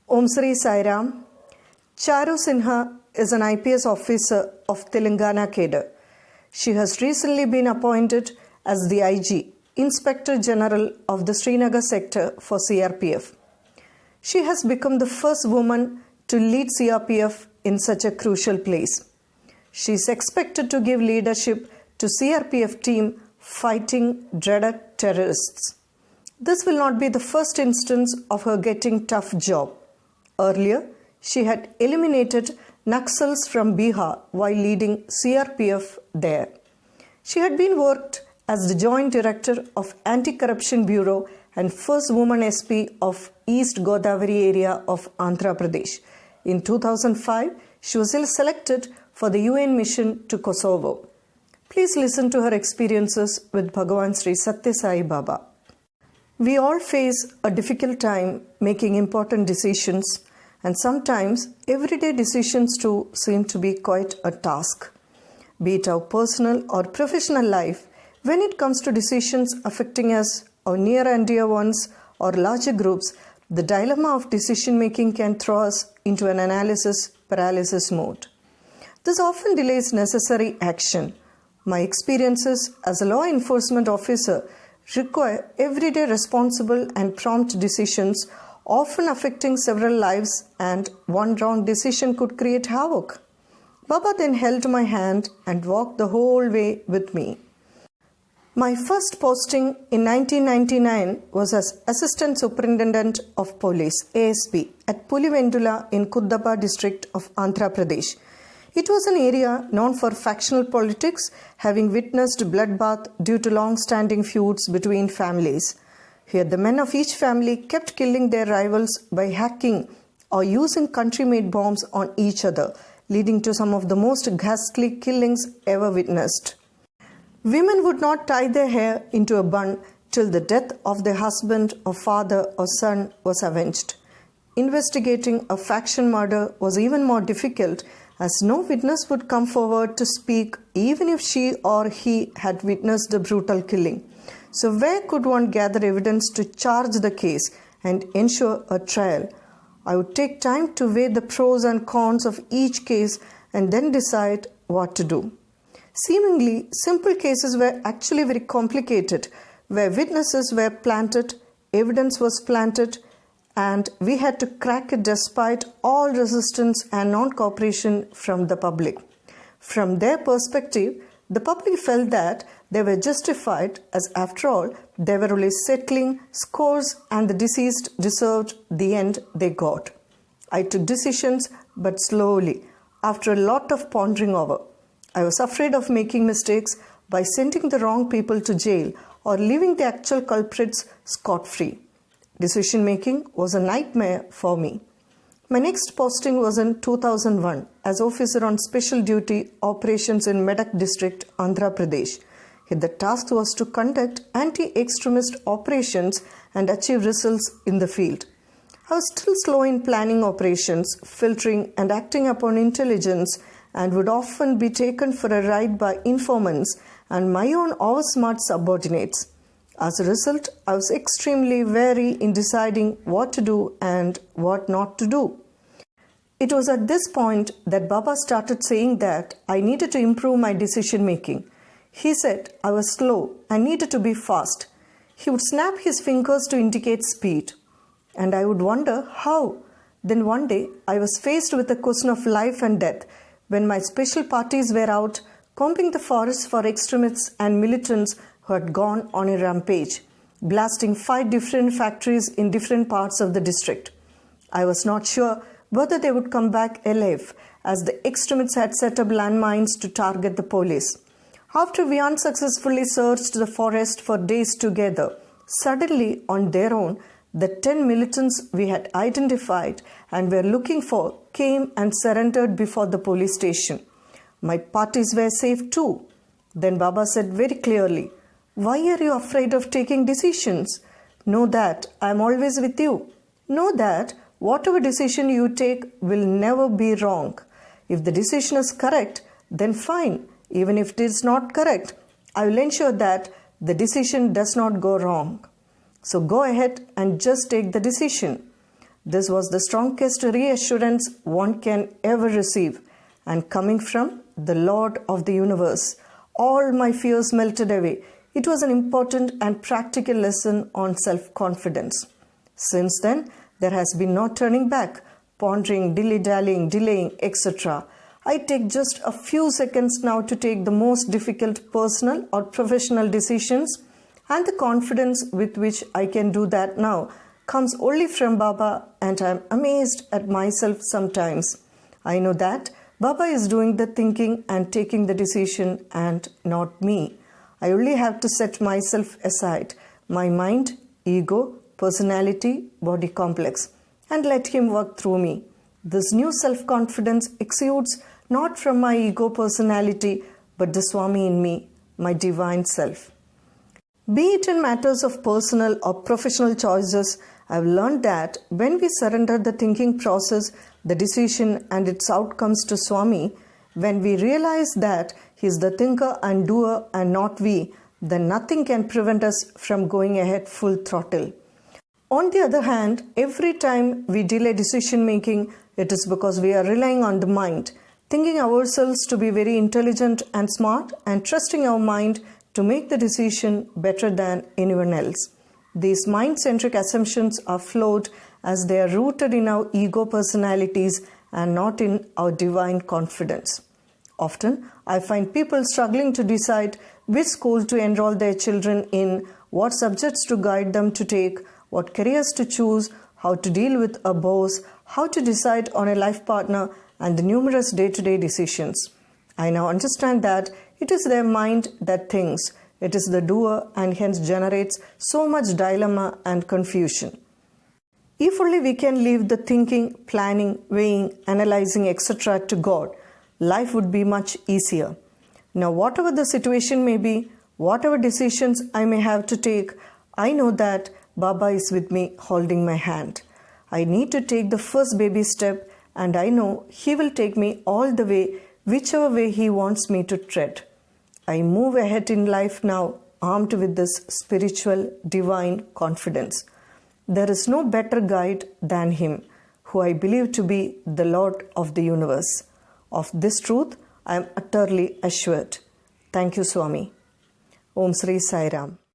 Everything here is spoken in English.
Om Sri Sai Ram. Charu Sinha is an IPS officer of Telangana cadre. She has recently been appointed as the IG, Inspector General of the Srinagar sector for CRPF. She has become the first woman to lead CRPF in such a crucial place. She is expected to give leadership to CRPF team fighting dreaded terrorists. This will not be the first instance of her getting tough job. Earlier, she had eliminated Naxals from Bihar while leading CRPF there. She had been worked as the Joint Director of Anti-Corruption Bureau and first woman SP of East Godavari area of Andhra Pradesh. In 2005, she was selected for the UN mission to Kosovo. Please listen to her experiences with Bhagawan Sri Sathya Sai Baba. We all face a difficult time making important decisions, and sometimes everyday decisions too seem to be quite a task. Be it our personal or professional life, when it comes to decisions affecting us, our near and dear ones, or larger groups, the dilemma of decision making can throw us into an analysis paralysis mode. This often delays necessary action. My experiences as a law enforcement officer require everyday responsible and prompt decisions, often affecting several lives, and one wrong decision could create havoc. Baba then held my hand and walked the whole way with me. My first posting in 1999 was as Assistant Superintendent of Police, ASP, at Pulivendula in Kuddapa district of Andhra Pradesh. It was an area known for factional politics, having witnessed bloodbath due to long-standing feuds between families. Here, the men of each family kept killing their rivals by hacking or using country-made bombs on each other, leading to some of the most ghastly killings ever witnessed. Women would not tie their hair into a bun till the death of their husband or father or son was avenged. Investigating a faction murder was even more difficult, as no witness would come forward to speak even if she or he had witnessed the brutal killing. So where could one gather evidence to charge the case and ensure a trial? I would take time to weigh the pros and cons of each case and then decide what to do. Seemingly simple cases were actually very complicated, where witnesses were planted, evidence was planted, and we had to crack it despite all resistance and non-cooperation from the public. From their perspective, the public felt that they were justified, as after all, they were only settling scores and the deceased deserved the end they got. I took decisions, but slowly, after a lot of pondering over. I was afraid of making mistakes by sending the wrong people to jail or leaving the actual culprits scot-free. Decision making was a nightmare for me. My next posting was in 2001 as officer on special duty operations in Medak district, Andhra Pradesh. Here the task was to conduct anti-extremist operations and achieve results in the field. I was still slow in planning operations, filtering and acting upon intelligence, and would often be taken for a ride by informants and my own oversmart subordinates. As a result, I was extremely wary in deciding what to do and what not to do. It was at this point that Baba started saying that I needed to improve my decision making. He said I was slow and needed to be fast. He would snap his fingers to indicate speed. And I would wonder how. Then one day, I was faced with a question of life and death when my special parties were out combing the forest for extremists and militants who had gone on a rampage, blasting 5 different factories in different parts of the district. I was not sure whether they would come back alive, as the extremists had set up landmines to target the police. After we unsuccessfully searched the forest for days together, suddenly on their own, the 10 militants we had identified and were looking for came and surrendered before the police station. My parties were safe too. Then Baba said very clearly, "Why are you afraid of taking decisions? Know that I am always with you. Know that whatever decision you take will never be wrong. If the decision is correct, then fine. Even if it is not correct, I will ensure that the decision does not go wrong. So go ahead and just take the decision." This was the strongest reassurance one can ever receive, and coming from the Lord of the universe, all my fears melted away. It was an important and practical lesson on self-confidence. Since then, there has been no turning back, pondering, dilly-dallying, delaying, etc. I take just a few seconds now to take the most difficult personal or professional decisions, and the confidence with which I can do that now comes only from Baba, and I am amazed at myself sometimes. I know that Baba is doing the thinking and taking the decision and not me. I only have to set myself aside, my mind, ego, personality, body complex, and let him work through me. This new self-confidence exudes not from my ego personality, but the Swami in me, my divine self. Be it in matters of personal or professional choices, I have learned that when we surrender the thinking process, the decision and its outcomes to Swami, when we realize that he is the thinker and doer and not we, then nothing can prevent us from going ahead full throttle. On the other hand, every time we delay decision making, it is because we are relying on the mind, thinking ourselves to be very intelligent and smart, and trusting our mind to make the decision better than anyone else. These mind-centric assumptions are flawed as they are rooted in our ego personalities and not in our divine confidence. Often, I find people struggling to decide which school to enroll their children in, what subjects to guide them to take, what careers to choose, how to deal with a boss, how to decide on a life partner, and the numerous day-to-day decisions. I now understand that it is their mind that thinks. It is the doer and hence generates so much dilemma and confusion. If only we can leave the thinking, planning, weighing, analyzing, etc. to God, life would be much easier. Now, whatever the situation may be, whatever decisions I may have to take, I know that Baba is with me holding my hand. I need to take the first baby step, and I know he will take me all the way, whichever way he wants me to tread. I move ahead in life now, armed with this spiritual, divine confidence. There is no better guide than him, who I believe to be the Lord of the universe. Of this truth, I am utterly assured. Thank you, Swami. Om Sri Sai Ram.